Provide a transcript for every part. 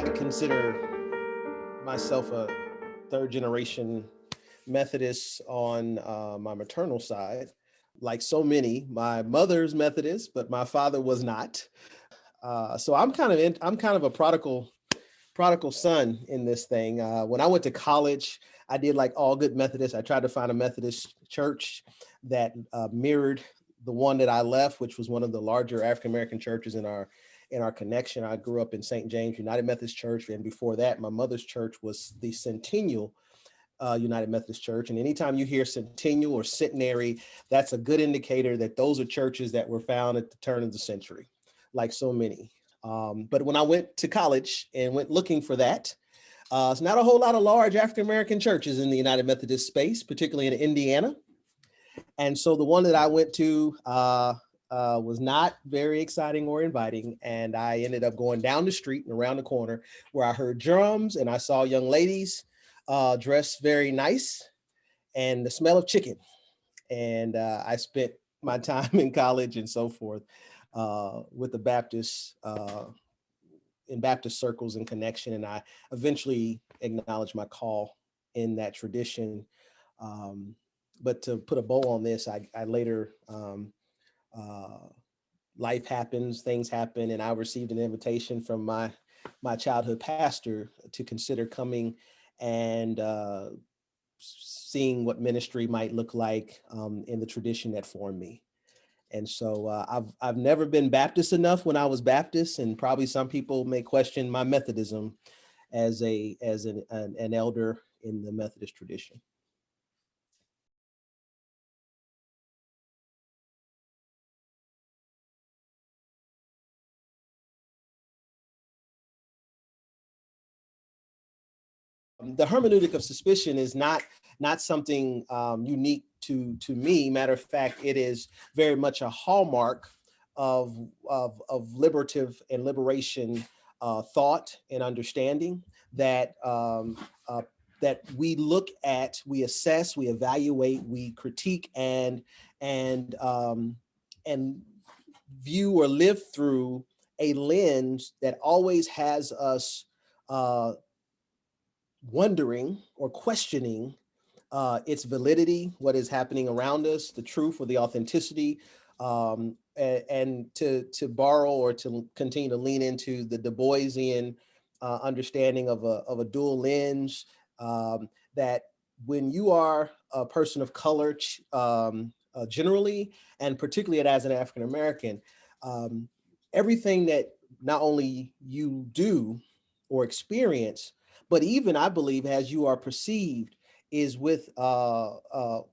I consider myself a third generation Methodist on my maternal side. Like so many, my mother's Methodist, but my father was not. So I'm kind of a prodigal son in this thing. When I went to college, I did like all good Methodists. I tried to find a Methodist church that mirrored the one that I left, which was one of the larger African American churches in our connection. I grew up in St. James United Methodist Church, and before that, my mother's church was the Centennial United Methodist Church. And anytime you hear centennial or centenary, that's a good indicator that those are churches that were found at the turn of the century, like so many. But when I went to college and went looking for that, it's not a whole lot of large African-American churches in the United Methodist space, particularly in Indiana. And so the one that I went to was not very exciting or inviting. And I ended up going down the street and around the corner where I heard drums and I saw young ladies dressed very nice and the smell of chicken. And I spent my time in college and so forth with the Baptists in Baptist circles and connection. And I eventually acknowledged my call in that tradition. But to put a bow on this, I later, life happens, things happen, and I received an invitation from my childhood pastor to consider coming and seeing what ministry might look like in the tradition that formed me. And so I've never been Baptist enough when I was Baptist, and probably some people may question my Methodism as an elder in the Methodist tradition. The hermeneutic of suspicion is not something unique to me. Matter of fact, it is very much a hallmark of liberative and liberation thought and understanding that that we look at, we assess, we evaluate, we critique, and view or live through a lens that always has us wondering or questioning its validity, what is happening around us, the truth or the authenticity, and to borrow or to continue to lean into the Du Boisian understanding of a dual lens, that when you are a person of color generally, and particularly as an African American, everything that not only you do or experience, but even I believe as you are perceived is with a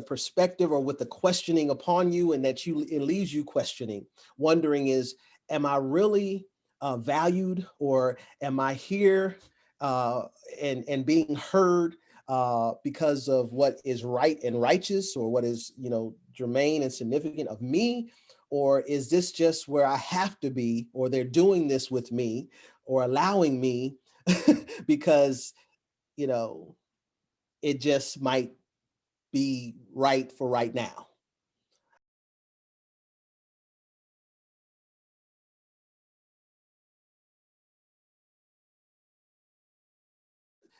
perspective or with a questioning upon you, and that it leaves you questioning, wondering am I really valued, or am I here and being heard because of what is right and righteous, or what is germane and significant of me, or is this just where I have to be, or they're doing this with me or allowing me because it just might be right for right now.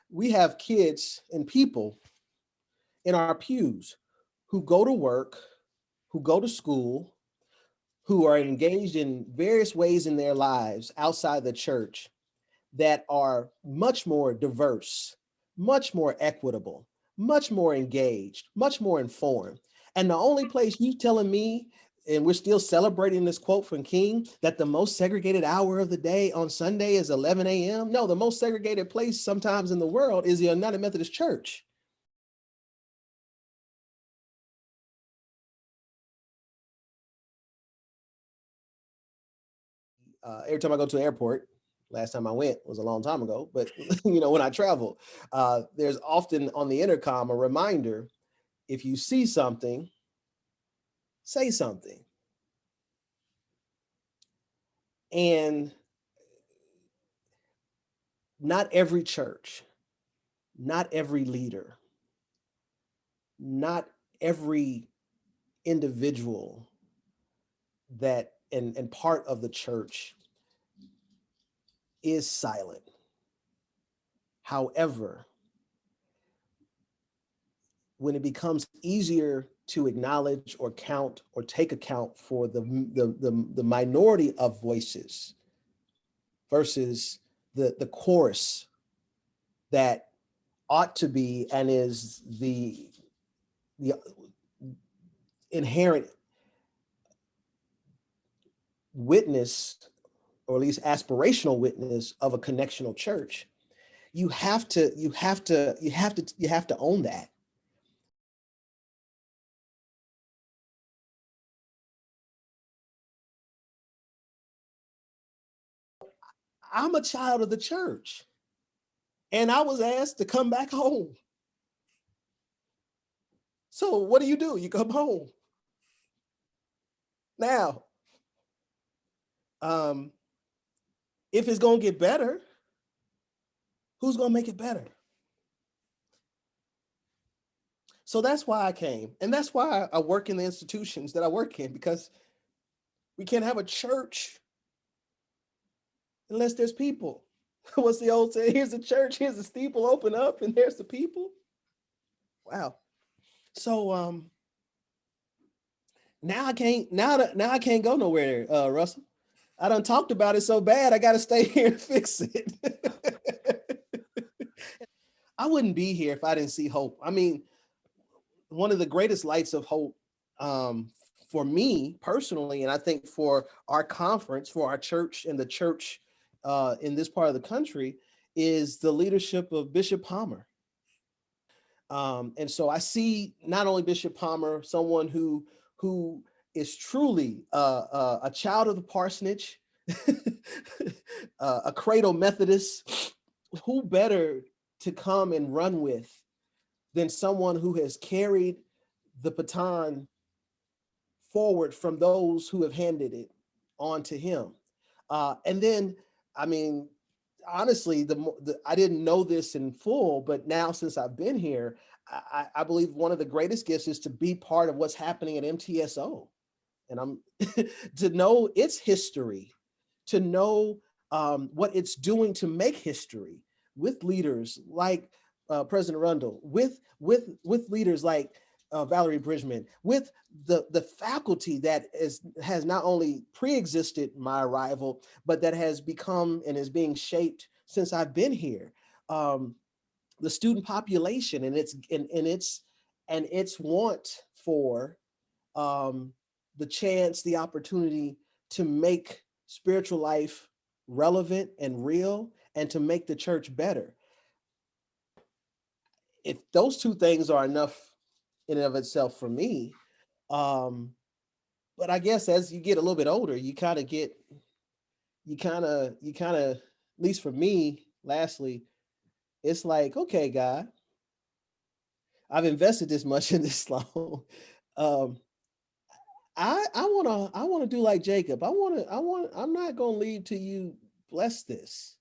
We have kids and people in our pews who go to work, who go to school, who are engaged in various ways in their lives outside the church that are much more diverse, much more equitable, much more engaged, much more informed. And the only place you telling me, and we're still celebrating this quote from King, that the most segregated hour of the day on Sunday is 11 a.m. No, the most segregated place sometimes in the world is the United Methodist Church. Every time I go to the airport, last time I went was a long time ago, but when I travel, there's often on the intercom a reminder: if you see something, say something. And not every church, not every leader, not every individual that and part of the church is silent. However, when it becomes easier to acknowledge or count or take account for the minority of voices versus the chorus that ought to be and is the inherent witness, or at least aspirational witness of a connectional church, you have to own that. I'm a child of the church, and I was asked to come back home. So what do? You come home. Now, if it's going to get better, who's going to make it better? So that's why I came. And that's why I work in the institutions that I work in, because we can't have a church unless there's people. What's the old saying? Here's the church, here's the steeple, open up, and there's the people. Wow. So now I can't go nowhere, Russell. I done talked about it so bad, I got to stay here and fix it. I wouldn't be here if I didn't see hope. I mean, one of the greatest lights of hope for me personally, and I think for our conference, for our church and the church in this part of the country, is the leadership of Bishop Palmer. And so I see not only Bishop Palmer, someone who is truly a child of the parsonage, a cradle Methodist. Who better to come and run with than someone who has carried the baton forward from those who have handed it on to him. And then, I mean, honestly, I didn't know this in full, but now since I've been here, I believe one of the greatest gifts is to be part of what's happening at MTSO. And I'm to know its history, to know what it's doing to make history with leaders like President Rundle, with leaders like Valerie Bridgman, with the faculty that has not only pre-existed my arrival, but that has become and is being shaped since I've been here. The student population and its want for the chance, the opportunity to make spiritual life relevant and real, and to make the church better. If those two things are enough in and of itself for me, but I guess as you get a little bit older, you kind of, at least for me, lastly, it's like, okay, God, I've invested this much in this long. I want to do like Jacob. I'm not going to leave till you bless this.